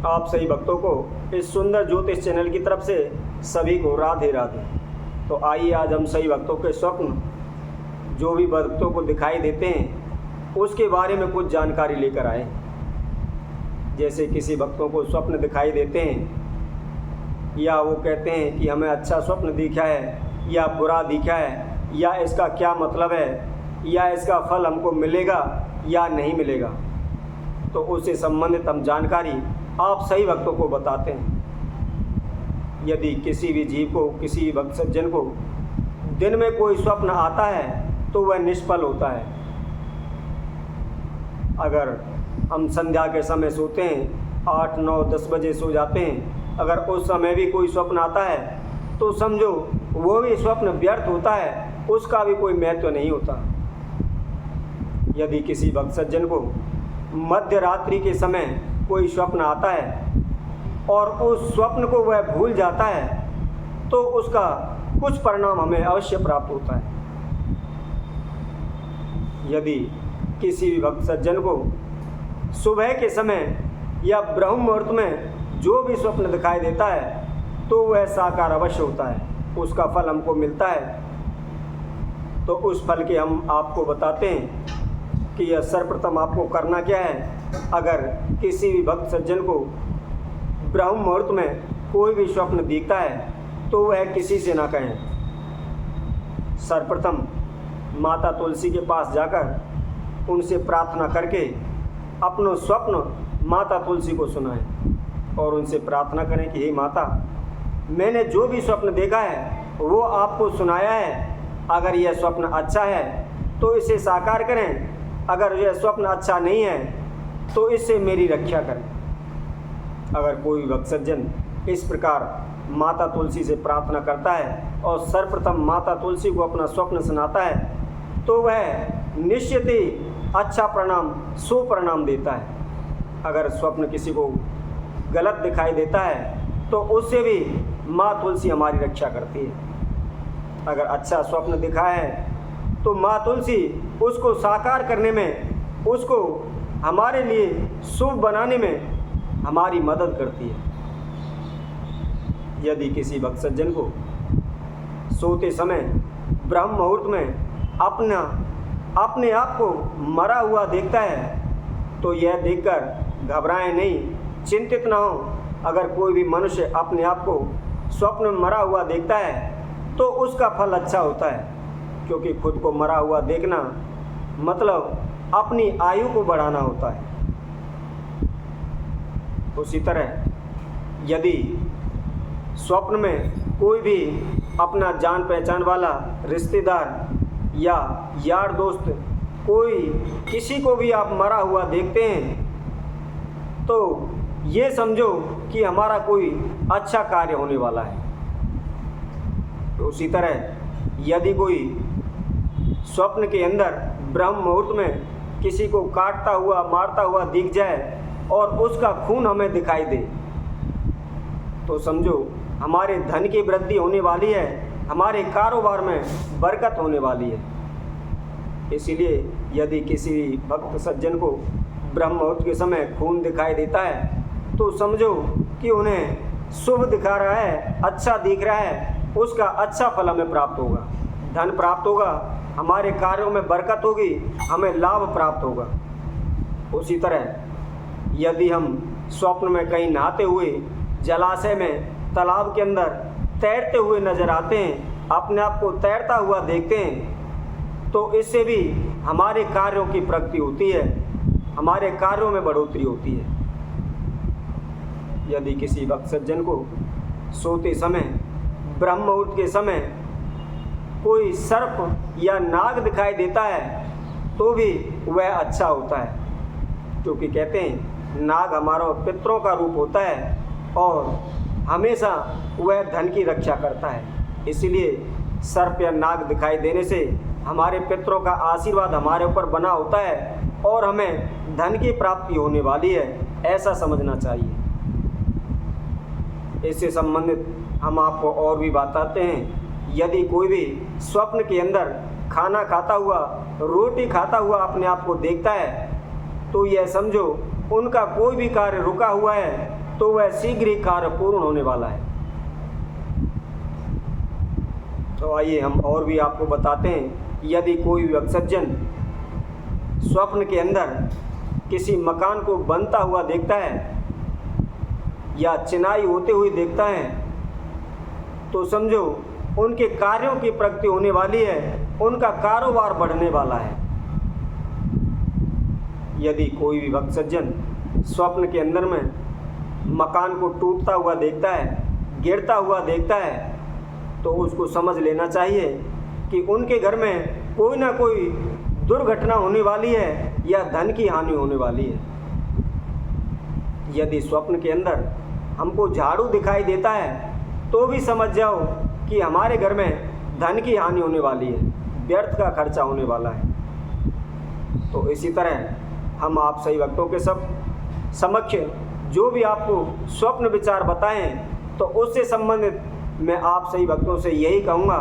आप सही भक्तों को इस सुंदर ज्योतिष चैनल की तरफ से सभी को राधे राधे। तो आइए आज हम सही भक्तों के स्वप्न जो भी भक्तों को दिखाई देते हैं उसके बारे में कुछ जानकारी लेकर आए। जैसे किसी भक्तों को स्वप्न दिखाई देते हैं या वो कहते हैं कि हमें अच्छा स्वप्न दिखा है या बुरा दिखा है या इसका क्या मतलब है या इसका फल हमको मिलेगा या नहीं मिलेगा, तो उससे संबंधित हम जानकारी आप सही भक्तों को बताते हैं। यदि किसी भी जीव को, किसी भी भक्त सज्जन को दिन में कोई स्वप्न आता है तो वह निष्फल होता है। अगर हम संध्या के समय सोते हैं, 8, 9, 10 बजे सो जाते हैं, अगर उस समय भी कोई स्वप्न आता है तो समझो वो भी स्वप्न व्यर्थ होता है, उसका भी कोई महत्व नहीं होता। यदि किसी भक्त सज्जन को मध्य रात्रि के समय कोई स्वप्न आता है और उस स्वप्न को वह भूल जाता है तो उसका कुछ परिणाम हमें अवश्य प्राप्त होता है। यदि किसी भी भक्त सज्जन को सुबह के समय या ब्रह्म मुहूर्त में जो भी स्वप्न दिखाई देता है तो वह साकार अवश्य होता है, उसका फल हमको मिलता है। तो उस फल के हम आपको बताते हैं कि यह सर्वप्रथम आपको करना क्या है। अगर किसी भी भक्त सज्जन को ब्रह्म मुहूर्त में कोई भी स्वप्न दिखता है तो वह किसी से ना कहें। सर्वप्रथम माता तुलसी के पास जाकर उनसे प्रार्थना करके अपना स्वप्न माता तुलसी को सुनाएं और उनसे प्रार्थना करें कि हे माता, मैंने जो भी स्वप्न देखा है वो आपको सुनाया है। अगर यह स्वप्न अच्छा है तो इसे साकार करें, अगर यह स्वप्न अच्छा नहीं है तो इससे मेरी रक्षा करें। अगर कोई भक्त सज्जन इस प्रकार माता तुलसी से प्रार्थना करता है और सर्वप्रथम माता तुलसी को अपना स्वप्न सुनाता है तो वह निश्चित ही अच्छा परिणाम, सुपरिणाम देता है। अगर स्वप्न किसी को गलत दिखाई देता है तो उससे भी माँ तुलसी हमारी रक्षा करती है। अगर अच्छा स्वप्न दिखा है तो माँ तुलसी उसको साकार करने में, उसको हमारे लिए शुभ बनाने में हमारी मदद करती है। यदि किसी भक्त सज्जन को सोते समय ब्रह्म मुहूर्त में अपने आप को मरा हुआ देखता है तो यह देखकर घबराएं नहीं, चिंतित ना हो। अगर कोई भी मनुष्य अपने आप को स्वप्न में मरा हुआ देखता है तो उसका फल अच्छा होता है, क्योंकि खुद को मरा हुआ देखना मतलब अपनी आयु को बढ़ाना होता है। उसी तरह यदि स्वप्न में कोई भी अपना जान पहचान वाला रिश्तेदार या यार दोस्त, कोई किसी को भी आप मरा हुआ देखते हैं तो ये समझो कि हमारा कोई अच्छा कार्य होने वाला है। तो उसी तरह यदि कोई स्वप्न के अंदर ब्रह्म मुहूर्त में किसी को काटता हुआ, मारता हुआ दिख जाए और उसका खून हमें दिखाई दे तो समझो हमारे धन की वृद्धि होने वाली है, हमारे कारोबार में बरकत होने वाली है। इसीलिए यदि किसी भक्त सज्जन को ब्रह्म मुहूर्त के समय खून दिखाई देता है तो समझो कि उन्हें शुभ दिखा रहा है, अच्छा दिख रहा है, उसका अच्छा फल हमें प्राप्त होगा, धन प्राप्त होगा, हमारे कार्यों में बरकत होगी, हमें लाभ प्राप्त होगा। उसी तरह यदि हम स्वप्न में कहीं नहाते हुए जलाशय में, तालाब के अंदर तैरते हुए नजर आते हैं, अपने आप को तैरता हुआ देखते हैं तो इससे भी हमारे कार्यों की प्रगति होती है, हमारे कार्यों में बढ़ोतरी होती है। यदि किसी भक्त सज्जन को सोते समय ब्रह्म मुहूर्त के समय कोई सर्प या नाग दिखाई देता है तो भी वह अच्छा होता है, क्योंकि कहते हैं नाग हमारा पितरों का रूप होता है और हमेशा वह धन की रक्षा करता है। इसलिए सर्प या नाग दिखाई देने से हमारे पितरों का आशीर्वाद हमारे ऊपर बना होता है और हमें धन की प्राप्ति होने वाली है, ऐसा समझना चाहिए। इससे संबंधित हम आपको और भी बताते हैं। यदि कोई भी स्वप्न के अंदर खाना खाता हुआ, रोटी खाता हुआ अपने आप को देखता है तो यह समझो उनका कोई भी कार्य रुका हुआ है तो वह शीघ्र ही कार्य पूर्ण होने वाला है। तो आइए हम और भी आपको बताते हैं। यदि कोई सज्जन स्वप्न के अंदर किसी मकान को बनता हुआ देखता है या चिनाई होते हुए देखता है, तो समझो उनके कार्यों की प्रगति होने वाली है, उनका कारोबार बढ़ने वाला है। यदि कोई भी भक्त सज्जन स्वप्न के अंदर में मकान को टूटता हुआ देखता है, गिरता हुआ देखता है, तो उसको समझ लेना चाहिए कि उनके घर में कोई ना कोई दुर्घटना होने वाली है या धन की हानि होने वाली है। यदि स्वप्न के अंदर हमको झाड़ू दिखाई देता है, तो भी समझ जाओ कि हमारे घर में धन की हानि होने वाली है, व्यर्थ का खर्चा होने वाला है। तो इसी तरह हम आप सही भक्तों के सब समक्ष जो भी आपको स्वप्न विचार बताएं, तो उससे संबंधित मैं आप सही भक्तों से यही कहूँगा,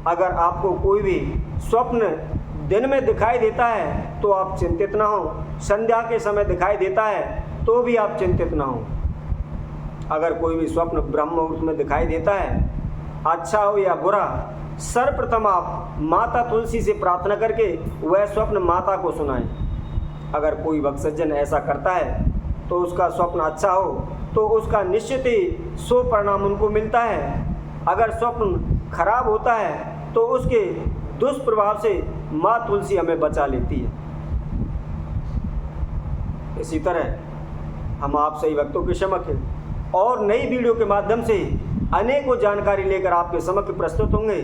अगर आपको कोई भी स्वप्न दिन में दिखाई देता है तो आप चिंतित ना हो, संध्या के समय दिखाई देता है तो भी आप चिंतित ना हो। अगर कोई भी स्वप्न ब्रह्म मुहूर्त में दिखाई देता है, अच्छा हो या बुरा, सर्वप्रथम आप माता तुलसी से प्रार्थना करके वह स्वप्न माता को सुनाएं। अगर कोई भक्त सज्जन ऐसा करता है तो उसका स्वप्न अच्छा हो तो उसका निश्चित ही शुभ परिणाम उनको मिलता है। अगर स्वप्न खराब होता है तो उसके दुष्प्रभाव से माँ तुलसी हमें बचा लेती है। इसी तरह हम आप सही भक्तों के समक्ष और नई वीडियो के माध्यम से अनेकों जानकारी लेकर आपके समक्ष प्रस्तुत होंगे।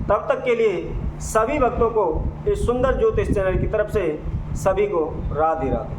तब तक के लिए सभी भक्तों को इस सुंदर ज्योतिष चैनल की तरफ से सभी को राधे राधे।